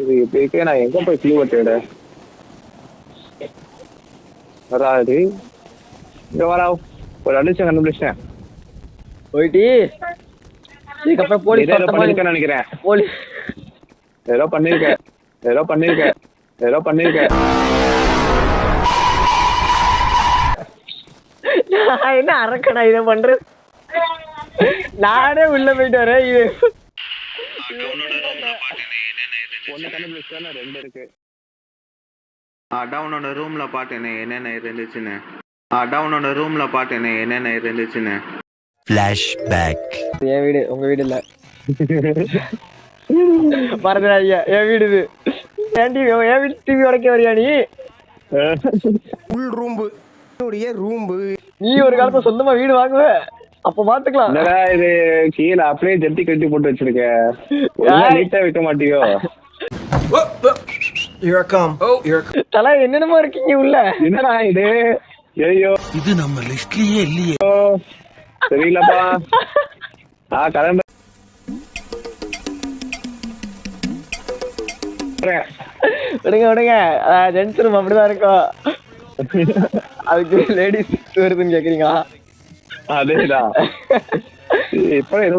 இது இப்படி இருக்கே, நான் எங்க போய் க்ளூவை தேட? வராது. இங்க வரா, ஒரு அடிச்சு கண்டுபிடிச்சேன். போயிட்டு இதுக்கப்புறம் போலீஸ் பண்ணிருக்கேன்னு நினைக்கிறேன். போலீஸ் ஏதோ பண்ணிருக்கேன். நான் என்ன அரக்கணா இதை பண்றது? நானே உள்ள போயிட்டு வரேன். இது ரெண்டு இருக்கு. டவுனோட ரூம்ல பாட்டேனே என்னென்ன இருந்துச்சுன்னு. டவுனோட ரூம்ல பாட்டேனே என்னென்ன இருந்துச்சுன்னு. ஃபிளாஷ்பேக். என் வீடு, உங்க வீடு இல்ல. மறந்துடாதீங்க, என் வீடு இது. என் வீடு டிவி உடைக்க வரியா நீ? உள் ரூம்பு ரூம்பு. நீ ஒரு காலத்துல சொந்தமா வீடு வாங்குவ, அப்ப பாத்துக்கலாம். இது கீழே அப்படியே ஜட்டி கட்டி போட்டு வச்சிருக்க, நீட்டா வைக்க மாட்டியோ? தல என்னென்னமோ இருக்கீங்க உள்ள. என்னடா இது? ஐயோ, இது நம்ம லிஸ்ட்லயே இல்லையே. தெரியலப்பா. கலந்து விடுங்க. ஜென்ஸ் ரூம் அப்படிதான் இருக்கும். அதுக்கு லேடிஸ் வருதுன்னு கேக்குறீங்களா? அதேதான். இப்ப ஏதோ